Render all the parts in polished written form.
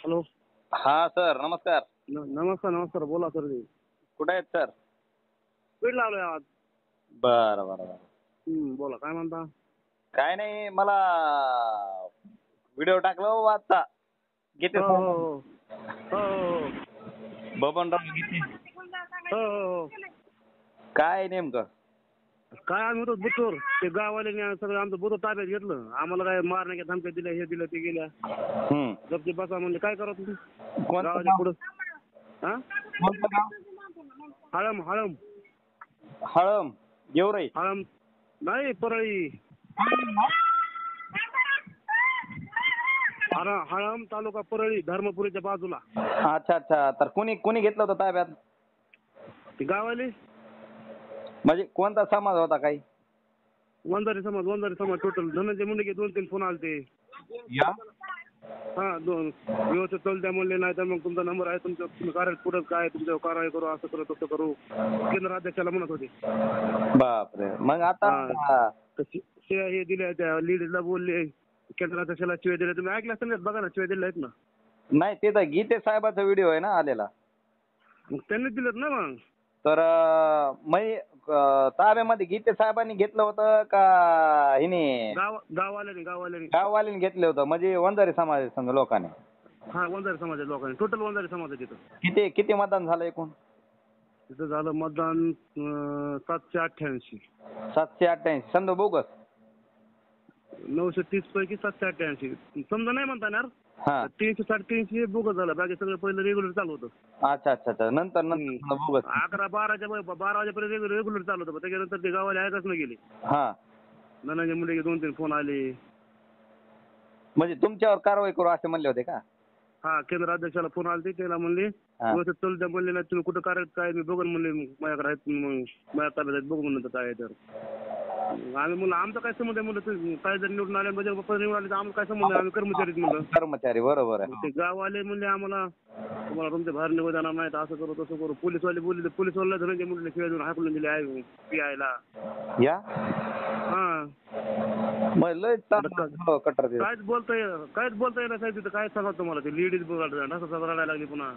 Hello. हा sir नमस्कार. नमस्कार नमस्कार. बोला सर. कुठे आहेत सर? स्पीड लावलोय आज. बरं बरं बरं. बोला काय म्हणता. काय नाही, मला व्हिडिओ टाकला हो आता गीते हो हो हो हो हो बबनराव गीते. हो हो. काय नेमकं? काय आम्ही होतो बुतूर. ते गाववाल्याने सगळं आमचं बुतूर ताब्यात घेतलं. आम्हाला काय मारण्याच्या धमक्या दिल्या, हे दिलं ते गेल्या. गपची बसा म्हणले. काय करा तुम्ही गावाच्या पुढं. हा कोणतं गाव? हळम हळम हळम गेवराई. हळम नाही, परळी. हळम तालुका परळी, धर्मपुरीच्या बाजूला. अच्छा अच्छा. तर कोणी घेतलं होतं ताब्यात? ते गाववाले. म्हणजे कोणता समाज होता काही? वंजारी समाज टोटल. धनंजय मुंडे 2-3 फोन आलते. या हा व्यवस्थित चल द्या म्हणले, नाही तर मग तुमचा नंबर आहे, तुमचं तुम्ही कार्य पुढं काय तुमच्यावर कारवाई करू, असं करू तसं करू. केंद्र अध्यक्षाला म्हणत होते. बापरे. मग आता शिवाय हे दिल्या, त्या लेडीजला बोलले, केंद्र अध्यक्षाला शिवाय दिल्या. तुम्ही ऐकलं असेल ना, बघा ना, शिवाय दिल्या आहेत ना. नाही, ते तर गीते साहेबाचा व्हिडिओ आहे ना आलेला. मग त्यांनी दिलेत ना. मग तर ताब्यामध्ये गीते साहेबांनी घेतलं होतं का हिने? गाववाल्यांनी घेतलं होतं, म्हणजे वंजारी समाज संघ लोकांनी. हा, वंजारी समाजाच्या लोकांनी. टोटल वंजारी समाज आहे तिथं. किती मतदान झालं एकूण? तिथं झालं मतदान 788. 788. समजा बोगस 930 पैकी 788. समजा नाही म्हणता येणार. हा. 300-350 बोगस झालं. बाकी सगळं पहिलं रेग्युलर चालू होतं. अच्छा अच्छा अच्छा. नंतर बोगस 11-12 वाजेपर्यंत रेग्युलर चालू होतं. त्याच्यानंतर ते गावाला ऐकच नाही गेले. हा. धनंजय मुंडे 2-3 फोन आले. म्हणजे तुमच्यावर कारवाई करू असे म्हणले होते का? हा, केंद्र अध्यक्षाला फोन आले. त्याला म्हणले व्यवस्थित चालू द्या म्हणले, नाही तुम्ही कुठं काय मी बघन म्हणले. माझ्याकडे आहेत, मग माझ्या ताब्यात आहेत, बघू म्हणलं काय आहे तर. आम्ही म्हणलं आमचा काय संबंध आहे म्हणलं. काय जर निवडून आले म्हणजे निवडून आले तर आम्हाला काय संबंध आहे, आम्ही कर्मचारीच म्हणलं. कर्मचारी बरोबर आहे. ते गाववाले म्हणले आम्हाला तुम्हाला तुमच्या बाहेर निघू देणार नाही, असं करू तसं करू. पोलीसवाले बोलले, पोलीसवाला धनंजय मुंडे शिवाय देऊन हाकलून दिले आहे पीआयला. या हा. मग लय कटर ते. काहीच बोलता येणार साहेब तिथं. काय सांगा तुम्हाला, ते लेडीज ढासा रडायला लागली पुन्हा.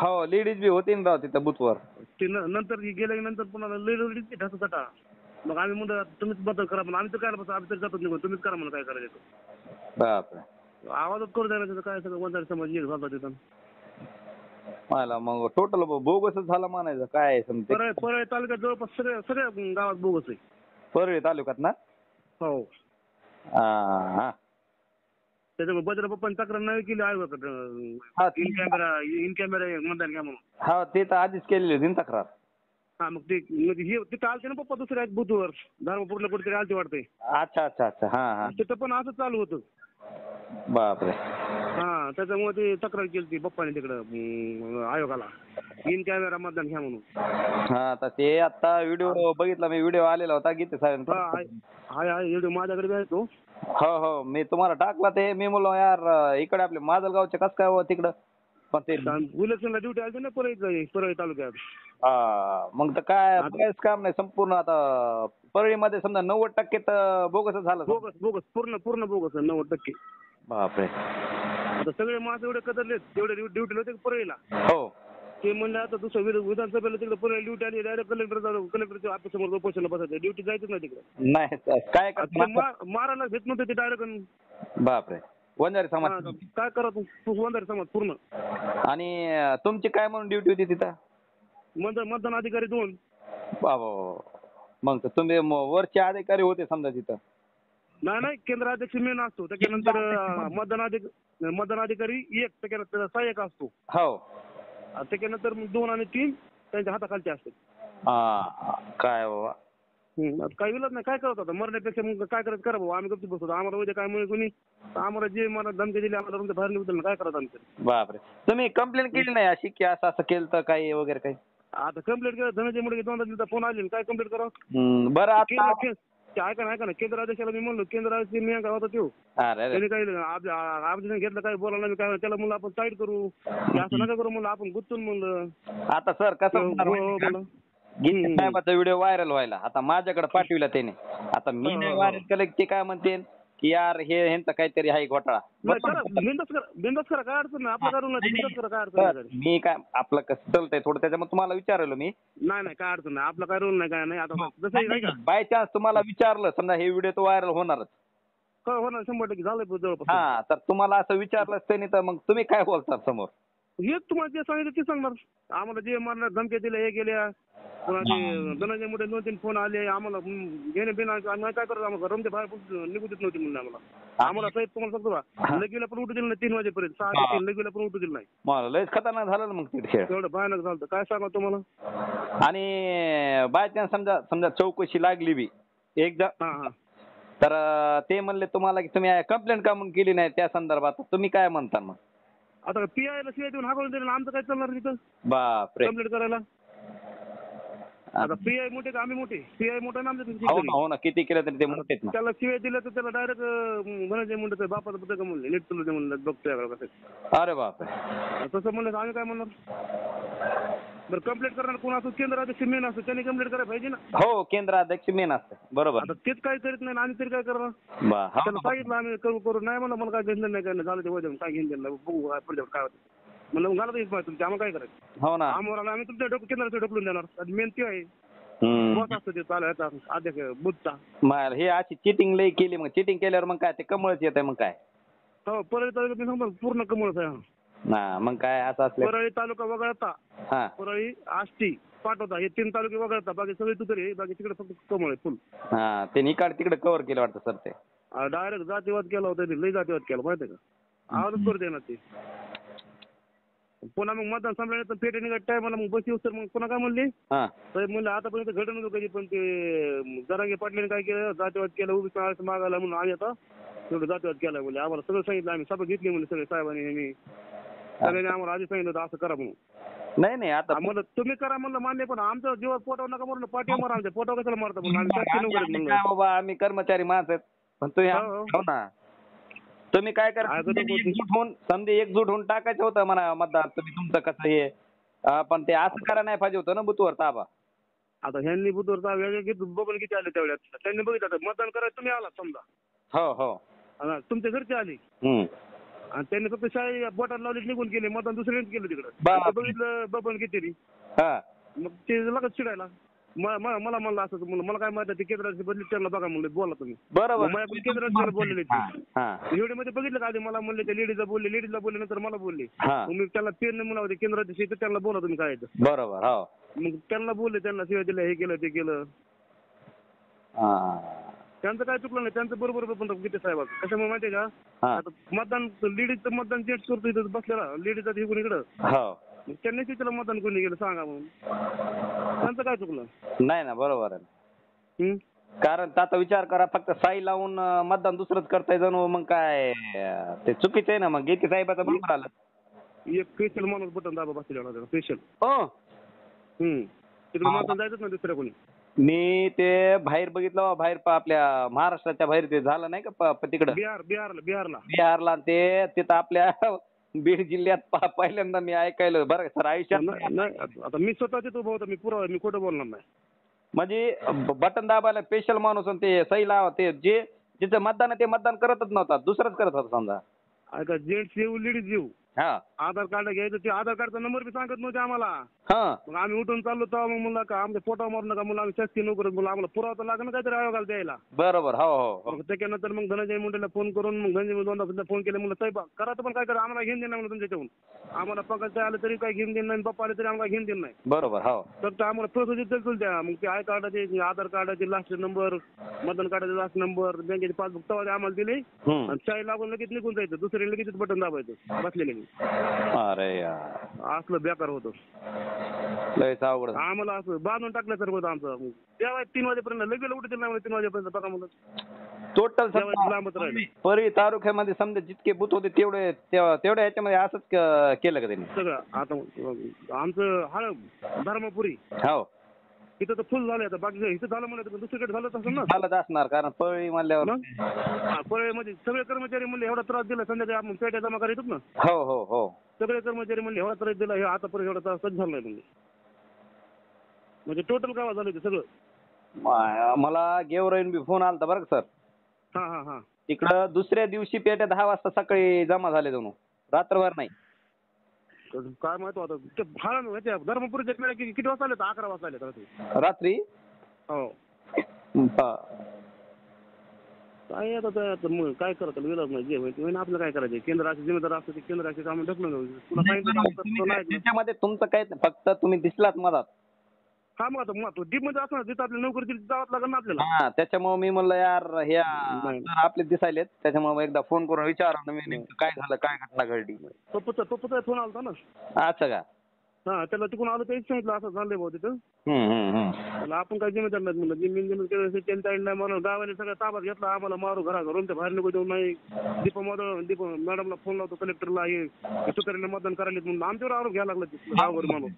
हो, लेडीज बी होती ना राव तिथं बुथवर. ते नंतर गेल्यानंतर पुन्हा लेडीज ढासा तटा. मग आम्ही म्हणतो तुम्हीच बदल करा, पण आम्ही तर काय बस, आम्ही तर जातच निघून, तुम्हीच करा म्हणून काय करायचं. बापरे. आवाजच करू द्यायला तिथं. काय सगळं वंजारी समाज एक झाला तिथं. मला मग टोटल बोगसच झालं म्हणायचं. काय समजे परळी तालुक्यात जवळपास सगळ्या गावात बोगस आहे. परळी तालुक्यात ना? हो. हा. त्याच्यामुळे बजरंग बाप्पांनी तक्रार नाही केली आयोगाकडे. इन कॅमेरा मतदान घ्या म्हणून. हा, ते तर आधीच केलेली होती ना तक्रार. हा, मग ते तिथं आलते ना पप्पा दुसऱ्या बुथवर. धर्मपूरला कुठेतरी आलते वाटते. अच्छा अच्छा अच्छा. हा. तिथं पण असं चालू होतं. बापरे. हा, त्याच्यामुळे ते तक्रार केली ती बाप्पाने तिकडं आयोगाला, इन कॅमेरा मतदान घ्या म्हणून. हा, तर ते आता व्हिडिओ बघितला मी. व्हिडिओ आलेला होता गीते साहेब. हाय व्हिडिओ माझ्याकडे बी आहे तो. हो हो, मी तुम्हाला टाकला. ते मी म्हणलो यार इकडे आपले माजलगावचे कस काय हो तिकडं. पण ते इलेक्शनला ड्युटी आली ना परळी तालुक्यात. हा, मग तर काय बघायचं काम नाही. संपूर्ण आता परळीमध्ये समजा 90% तर बोगसच झालं. बोगस पूर्ण बोगस आहे 90%. बापरे. आता सगळे माझं एवढे कदरलेत, तेवढे ड्युटीला होते परळीला. हो. ते म्हणले आता दुसरं विधानसभेला तिकडे परळी ड्युटी आली, डायरेक्ट कलेक्टरच्या ऑफिससमोर उपोषणाला बसायचं. ड्युटी जायचंच नाही तिकडे. नाही काय मारायला घेत नव्हते ते डायरेक्ट. बापरे. वंजारी समाज. काय करा तू वंजारी समाज पूर्ण. आणि तुमची काय म्हणून ड्युटी होती तिथं? मतदान अधिकारी 2. बाबा. मग तर तुम्ही वरचे अधिकारी होते समजा तिथं? नाही, केंद्र अध्यक्ष मेन असतो. त्याच्यानंतर मतदान अधिकारी 1, त्याच्यानंतर सहाय्यक असतो. हो. त्याच्यानंतर 2 आणि 3 त्यांच्या हाताखालचे असतात. काय बाबा. काही विलच नाही. काय करत होता मरण्यापेक्षा मग काय करायचं करा बाबा. आम्ही गप्प बसतो. आम्हाला उद्या काय म्हणे कोणी आम्हाला जे मला धमकी दिली, आम्हाला तुमच्या बाहेर निघून काय करायचं आमचं. बापरे. तुम्ही कंप्लेंट केली नाही अशी की असं केलं तर काही वगैरे काही? आता कंप्लेंट केलं. धनंजय मुंडे 2दा दिवसा फोन आले. काय कंप्लेंट करा बरं. आता ऐका ना केंद्र अध्यक्षाला मी म्हणलो, केंद्र अध्यक्ष मी होता तो. त्यांनी काही आमच्या घेतलं काय बोलायला मी काय त्याला म्हणलं आपण साईड करू, असं नका करू म्हणलं, आपण गुंतून म्हणलं. आता सर कसं गीते साहेबाचा व्हिडिओ व्हायरल व्हायला आता माझ्याकडे पाठविला त्याने. आता मी नाही व्हायरल केलं ते काय म्हणते की यार हे ह्यांचं काहीतरी आहे घोटाळा. बिंदास करा काय अडचण नाही, आपलं करून बिंदास करा काय अडचण नाही. मी काय आपलं कसं चालतंय थोडं त्याच्यामुळे तुम्हाला विचारलं मी. नाही काय अडचण नाही, आपला काय रोल नाही काय नाही. आता जसं नाही का बाय चान्स तुम्हाला विचारलं समजा हे व्हिडिओ तर व्हायरल होणारच. होणार 100% झालंय जवळपास. हा तर तुम्हाला असं विचारलंच त्यांनी तर मग तुम्ही काय बोलतात समोर? हेच तुम्हाला जे सांगितलं ते सांगणार. आम्हाला जे मारणार धमक्या दिल्या हे गेल्या पुन्हा ते धनंजय मुंडे 2-3 फोन आले आम्हाला घेणे बिना आम्ही काय करतो आम्हाला रमते बाहेर निघू देत नव्हती म्हणून आम्हाला साहेब तुम्हाला सांगतो का लगीला पण उठू दिलं नाही 3 वाजेपर्यंत 6 ते 3 लगीला पण उठू दिलं नाही. मला लयच खतरनाक झालं ना मग ते खेळ. एवढं भयानक झालं काय सांगा तुम्हाला. आणि बाय चान्स समजा चौकशी लागली बी एकदा तर ते म्हणले तुम्हाला की तुम्ही कंप्लेंट का म्हणून केली नाही त्या संदर्भात तुम्ही काय म्हणता मग? आता पीआयला सीआय देऊन हाकलून दिलं आमचं काय चालणार तिथं बापरे कंप्लेंट करायला. आता पीआय मोठे का आम्ही मोठे? पीआय मोठा ना हो आमच्या ना किती केलं तरी ते मोठेच ना. त्याला सीआय दिलं तर त्याला डायरेक्ट धनंजय मुंडे बापाचं पुस्तक म्हणले नीट तुला म्हणलं बघतोय कसं. अरे बापरे तसं म्हणलं आम्ही काय म्हणणार. बरं कंप्लेंट करणार कोण असं केंद्राध्यक्ष मेन असतं त्यांनी कंप्लेंट करायला पाहिजे ना. हो केंद्राध्यक्ष मेन असतं बरोबर. आता तेच काय करीत नाही आम्ही तरी काय करणार. त्याला सांगितलं आम्ही करू नाही म्हणलं मला काय घेतलं नाही काय नाही झालं ते वजन काय घेऊन नाही बघू पुढे काय होतं म्हणलं घालत येत पाहिजे तुमच्या आम्हाला काय करायचं. हो ना आम्हाला आम्ही तुमच्या केंद्राचं ढकलून देणार मेन ते आहे. बॉस असतं ते चालू आहे अध्यक्ष बुथचा. हे अशी चिटिंग लई केली मग चिटिंग केल्यावर मग काय ते कमळच येत आहे मग काय. हो परळी तालुक्यात मी सांगतो पूर्ण कमळच आहे. ना मग काय असं असलं परळी तालुका वगळता परळी आष्टी पाठवता हे 3 तालुके वगळता बाकी सगळे तुकरी बाकी तिकडे फक्त कमळ आहे फुल. हा ते निकाल तिकडे कव्हर केलं वाटतं सर ते. डायरेक्ट जातीवाद केला होता लई जातीवाद केला माहिती का आवाजच करू देणार ते. पुन्हा मग मतदान संपल्यानंतर पेटे निघत टायमाला मग बस येऊ तर मग पुन्हा काय म्हणले साहेब म्हणलं आतापर्यंत घडलं नव्हतं कधी पण ते जरांगे पाटलांनी काय केलं जातीवाद केलं उभी मागायला म्हणून आम्ही आता तेवढं जातीवाद केला म्हणजे आम्हाला सगळं सांगितलं आम्ही सभा घेतली म्हणजे सगळे साहेबांनी सगळ्यांनी आम्हाला आधी सांगितलं होतं असं करा म्हणून. नाही आता म्हणलं तुम्ही करा म्हणलं मान्य पण आमच्या जीवात पोटावर नका म्हणलं पाठी मारा आमच्या पोटावर कशाला मारता म्हणून आम्ही कर्मचारी माणसं पण हो ना तुम्ही काय करा एकजूट होऊन टाकायचं होतं म्हणा मतदार तुम्ही तुमचं कसं हे पण ते असं करा नाही पाहिजे होतं ना बुथवर ताबा. आता ह्यांनी बुथवर ताबा बघून किती आले तेवढ्यात त्यांनी बघितलं मतदान करायला तुम्ही आला समजा हो हो तुमच्या घरचे आले आणि त्यांनी फक्त शाळी बोटात लावली निघून गेले मतदान दुसऱ्याने केलं तिकडं बघितलं बबन किती मग ते लगेच चिडायला मला म्हणलं असं मला काय माहिती ते केंद्राचे बदली त्यांना बघा म्हणलं बोला तुम्ही बरोबर केंद्राचे बोललेले व्हिडिओ मध्ये बघितलं का आधी मला म्हणले ते लेडीजला बोलले नंतर मला बोलले मी त्यांना पेन म्हणा होते केंद्राचे शेत त्यांना बोला तुम्ही काय बरोबर मग त्यांना बोलले त्यांना शिवाय दिलं हे केलं ते केलं त्यांचं काय चुकलं नाही त्यांचं बरोबर पण किती साहेब कशामुळे माहितीये का आता मतदान लेडीजचं मतदान जेंट्स करतो इथं बसलेला लेडीजचा हे इकडं त्यांनी तिला मतदान कोणी गेलं सांगा म्हणून त्यांचं काय चुकलं नाही ना बरोबर आहे कारण आता विचार करा फक्त साई लावून मतदान दुसरंच करताय जणू मग काय ते चुकीचं आहे ना मग गेती साहेबाचं बरोबर आलं एक स्पेशल माणूस बटन दाबा बसलेला स्पेशल तिकडे मतदान जायचंच ना दुसऱ्या कोणी. मी ते बाहेर बघितलं बाहेर आपल्या महाराष्ट्राच्या बाहेर ते झालं नाही का तिकडं बिहारला ते तिथं आपल्या बीड जिल्ह्यात पहिल्यांदा मी ऐकायलं बरं सर आयुष्यात. आता मी स्वतः तिथं उभा होता मी खोटं बोलणार नाही. म्हणजे बटन दाबायला स्पेशल माणूस ते सही लावा ते जे जिथं मतदान ते मतदान करतच नव्हता दुसरंच करत होता समजा. ऐका जेंट्स येऊ लेडीज येऊ आधार कार्ड घ्यायचं ते आधार कार्डचा नंबर बी सांगत नव्हते आम्हाला. मग आम्ही उठून चाललो तेव्हा मग म्हणलं का आमच्या पोटावर मारू नका म्हणून आम्ही शास्ती नोकरी म्हणून आम्हाला पुरावा तर लागणार काहीतरी आयोगाला द्यायला. बरोबर हो त्याच्यानंतर मग धनंजय मुंडेला फोन करून मग धनंजय मुंडे फोन केले म्हणलं साहेब करा पण काय करा आम्हाला घेऊन देणार म्हणून तुमच्याकडून आम्हाला पगार आलं तरी काय घेऊन देणार नाही पप्पा आले तरी आम्हाला घेऊन देणार नाही. बरोबर हो तर आम्हाला प्रोसिजर चल द्या मग ते आय कार्डाचे आधार कार्डाचे लास्ट नंबर मतदान कार्डाचे लास्ट नंबर बँकेचे पासबुक तेव्हा आम्हाला दिले आणि शाही लागून लगेच निघून जायचं दुसऱ्या लगेच बटन दाबायचं बसलेले. अरे यार असलं बेकार होतं लयच अवघड आम्हाला असं बांधून टाकलं तर होतं आमचं तेव्हा 3 वाजेपर्यंत लगेच उठतील नाही 3 वाजेपर्यंत बघा म्हणलं टोटल परळी तालुक्यामध्ये समजा जितके बूथ होते तेवढ्या ह्याच्यामध्ये असंच केलं का त्यांनी सगळं. आता आमचं धर्मपुरी हो इथं तर फुल झालं आता बाकी इथं झालं म्हणलं दुसरीकडे झालंच असेल ना. झालंच असणार कारण परळी म्हणल्यावर परळीमध्ये सगळे कर्मचारी म्हणले एवढा त्रास दिला संध्याकाळी आपण पेट्या जमा करायचो ना. हो हो हो सगळे कर्मचारी म्हणले एवढा त्रास दिला हे आतापर्यंत एवढा त्रास झाला नाही म्हणजे टोटल गावात झालं ते सगळं. मला गेवराईन बी फोन आलता बरं सर. तिकडं दुसऱ्या दिवशी पेट्या 10 वाजता सकाळी जमा झाले जणू, रात्रभर नाही. काय माहिती आता ते भाडा धर्मपुरीच्या पेढ्या किती वाजता आले? 11 वाजता आले रात्री. हो. हा. काय आता मग काय करत विलाज नाही, जे होईल आपलं काय करायचं. केंद्राचे जिम्मेदार असतं ते केंद्राचे काम ढकलून तुला सांगितलं. त्याच्यामध्ये तुमचं काय फक्त तुम्ही दिसलात मधात. हा मग आता डीप मध्ये असणार जिथं आपल्याला नोकरी दिली जावं लागेल ना आपल्याला. हा त्याच्यामुळे मी म्हणलं यार हे आपले दिसायलेत, त्याच्यामुळे एकदा फोन करून विचारलं मी नेमकं काय झालं, काय घटना घडली. पप्पूचा फोन आलता ना. अच्छा का. हा त्याला तिकडून आलं तेच सांगितलं असं झालंय भाऊ तिथं. त्याला आपण काय जिम्मेदार नाही म्हणलं. जिम्मेदार केलं त्यांच्या नाही म्हणून गावाने सगळं ताब्यात घेतला. आम्हाला मारू घरा घरून ते बाहेर निघू देऊ नाही. दीप मॅडमला फोन लावतो, कलेक्टरला हे तुतारीला मतदान करायला म्हणून आमच्यावर आरोप घ्यायला लागला गावावर माणूस.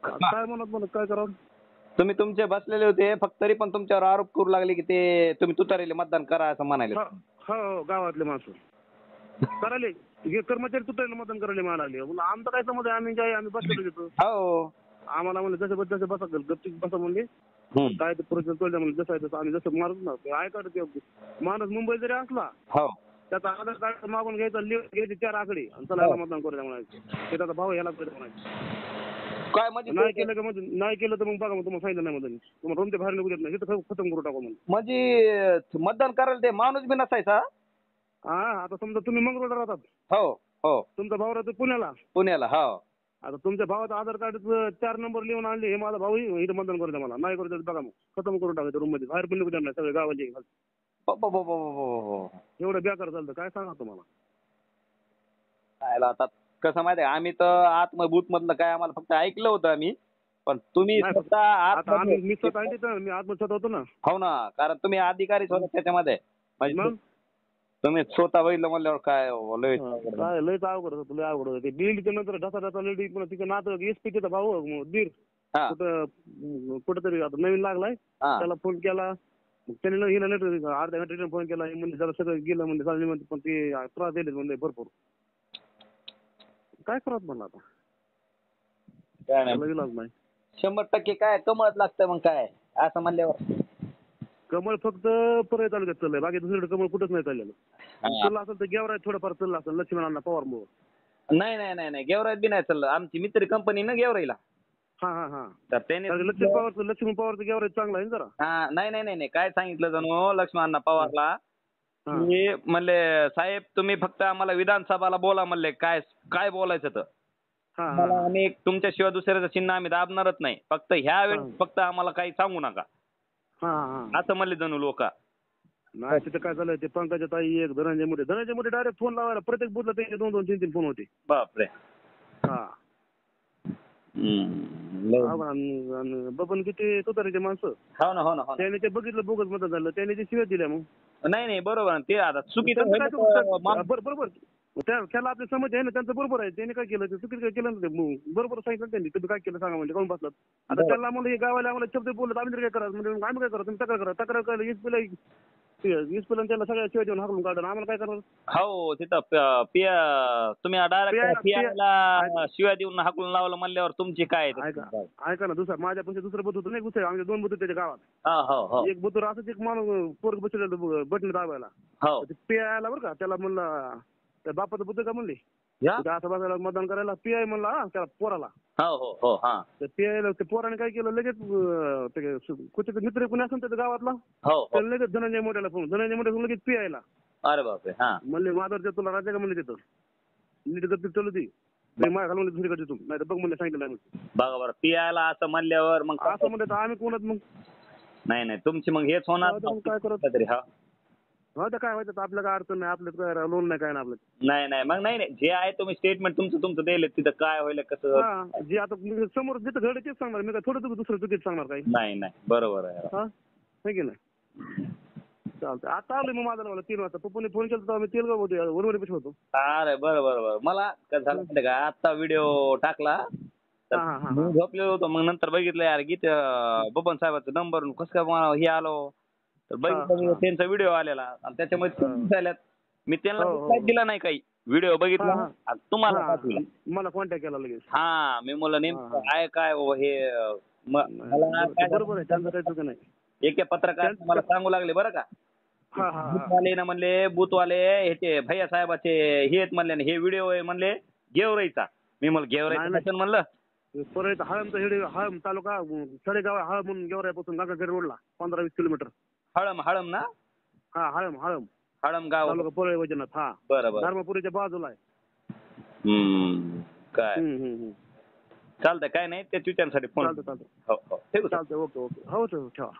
काय म्हणत काय करावं. तुम्ही तुमचे बसलेले होते फक्त, तरी पण तुमच्यावर आरोप करू लागले की ते तुम्ही तुतारीला मतदान करा असं म्हणाले. हो गावातले माणसं करायले हे कर्मचारी तुतारीला मतदान करायला म्हणाले. आमचं काय समज आम्ही बसलेलो तिथं. हो आम्हाला म्हणलं जसं बसा गपची बसा म्हणले. काय ते पुरुष तोडल्या म्हणलं जसं आहे तसं आम्ही जसं मारत ना ऐका ते माणूस मुंबई जरी असला हो त्याचा आधार कार्ड मागून घ्यायचा, घ्यायचे 4 आकडे आणि चला मतदान करूया म्हणायचं. ते त्याचा भाऊ याला म्हणायचं. काय म्हणजे नाही केलं का म्हणजे नाही केलं तर मग बघा मग तुम्हाला सांगितलं नाही मध्ये तुम्हाला रूमच्या बाहेर निघू देत नाही, तिथं खतम करू टाकू म्हणून. म्हणजे मतदान करायला ते माणूस बी नसायचा. हा आता समजा तुम्ही मंगळूरला राहतात. हो हो. तुमचा भाऊ राहतो पुण्याला. हो. आता तुमच्या भावाचं आधार कार्ड 4 नंबर लिहून आणले, हे माझा भाऊ इथं मतदान करू द्या मला. नाही करू द्या बघा मग खतम करून टाकायचं रूम मध्ये, बाहेर पण निघू देणार सगळे गावाचे. एवढं बेकार चालतं काय सांगा तुम्हाला. आता कसं माहिती आहे, आम्ही तर आत बूथ मधलं काय आम्हाला फक्त ऐकलं होतं आम्ही, पण तुम्ही मी आत्मसात होतो ना. हो ना, कारण तुम्ही अधिकारीच होता त्याच्यामध्ये. तुम्ही स्वतः बघितलं म्हणल्यावर काय लयच अवघड होतं. लय अवघड होतं ते बिल्डीच्या नंतर ढसा लेडी पुन्हा तिचं नातं एसपीचा भाऊ दीर कुठंतरी आता नवीन लागलाय. त्याला फोन केला त्याने हिला अर्ध्या घंटा फोन केला म्हणजे जरा सगळं गेलं म्हणजे चालले म्हणते, पण ते त्रास दिले म्हणजे भरपूर. काय करत म्हणलं आता काय इलाज नाही. 100% काय कमळच लागतं मग काय असं म्हणल्यावर. कमळ फक्त परळी तालुक्यात चाललंय, बाकी दुसरीकडे कमळ कुठंच नाही चाललेलं. चाललं असेल तर गेवराय थोडंफार चाललं असेल लक्ष्मणांना पवार मुळे. नाही गेवराईत बी नाही चाललं. आमची मित्र कंपनी ना गेवराईला. हा तर त्याने लक्ष्मण पवारचं गेवराईत चांगला आहे जरा. हा नाही काय सांगितलं जणू लक्ष्मणांना पवारला मी म्हणले साहेब तुम्ही फक्त आम्हाला विधानसभाला बोला म्हणले, काय बोलायचं तर आम्ही तुमच्याशिवाय दुसऱ्याचं चिन्ह आम्ही दाबणारच नाही, फक्त ह्या वेळेस फक्त आम्हाला काही सांगू नका असं म्हणले जणू लोक. नाही तिथं काय झालं ते पंकजा ताई एक धनंजय मोठे डायरेक्ट फोन लावायला प्रत्येक बुथला त्यांचे 2-2-3-3 फोन होते. बापरे. हा बबन किती तुतारीचे माणसं. हो ना त्याने ते बघितलं बोगस मत झालं, त्याने ते शिव्या दिल्या. मग नाही बरोबर ते आता चुकीचं बरोबर त्याला आपली समज आहे ना, त्यांचं बरोबर आहे. त्याने काय केलं ते चुकीचं केलं ना, बरोबर सांगितलं त्यांनी. तुम्ही काय केलं सांगा म्हणजे कोण बसलात. आता त्याला म्हणलं गावाला आम्हाला शब्द बोलत आम्ही काय करा म्हणजे आम्ही काय करा, तुम्ही तक्रार करायला वीस त्याला सगळ्या शिवाय देऊन हाकलून काढून आम्हाला काय करणार. हो तिथं तुम्ही डायरेक्ट शिवाय देऊन हाकलून लावलं म्हणल्यावर तुमची काय. ऐका ना दुसरं बुथ होतं नाही गुस्से, आमचे 2 बुथ त्याच्या गावात. एक बुथवर असंच एक माणूस पोरग बसलेलं बटन दाबायला पियायला बरं का. त्याला म्हणलं त्या बापाचं बुद्ध का म्हणले असं बघायला मतदान करायला पीआय म्हणला त्याला पोराला. पीआयला ते पोराने काय केलं लगेच कुठे मित्र कोणी असेल त्याच्या गावातला त्याला लगेच धनंजय मोठ्याला फोन लगेच पीआयला. अरे बापरे. म्हणले माधवच्या तुला राजा का म्हणले तिथं नीट गप्पी चालू ती माझ्या घालून दुसरीकडे तू नाही तर बघ म्हणले सांगितलं नाही बघा बरं पीआयला असं म्हणल्यावर मग असं म्हणलं तर आम्ही कोणात मग नाही तुमची मग हेच होणार काय करत तरी. तर काय व्हायचं आपलं काय अडचण नाही, आपलं काय लोन नाही काय ना आपलं. नाही मग नाही जे आहे तुम्ही स्टेटमेंट तुमचं दिले तिथं काय होईल कसं जे आता समोर जिथं घड तेच सांगणार मी काय थोडं दुसरं चुकीच सांगणार काही नाही बरोबर आहे की नाही. चालतंय आता आलोय मग माझा 3 वाजता पप्पूने फोन केला तर मी तेलगाव होतो वरवडी पेश होतो. अरे बरोबर मला काय झालं का आता व्हिडिओ टाकला झोपलेलो होतो, मग नंतर बघितलं यार गीत बबन साहेबाचा नंबर कसं काय हे आलो तर बघितलं त्यांचा व्हिडिओ आलेला आणि त्याच्यामध्ये झाल्यात. मी त्यांना दिला नाही काही व्हिडिओ बघितला तुम्हाला मला कॉन्टॅक्ट केला लगेच. मी मला नेमकं आहे काय हे बरोबर आहे त्यांचं काही चुकी नाही. एका पत्रकार मला सांगू लागले बरं का हा हा बूथवाले ना म्हणले बूथवाले ह्याचे भैया साहेबाचे हे आहेत म्हणले हे व्हिडिओ आहे म्हणले गेवराईचा. मी म्हणलं गेवराईचा कशानं म्हणलं. परत हळमचा हेडी हळम तालुका सडेगाव हळम म्हणून गेवराईपासून गंगाखेड रोडला 15-20 किलोमीटर. हळम ना. हा हळम हळम गाव तालुका परळी वैजनाथ. हा बरोबर धर्मपुरीच्या बाजूला आहे. काय चालतंय काय नाही ते विचारण्यासाठी फोन. चालतं हो हो ठेवू. चालतंय. ओके हो ठेवा.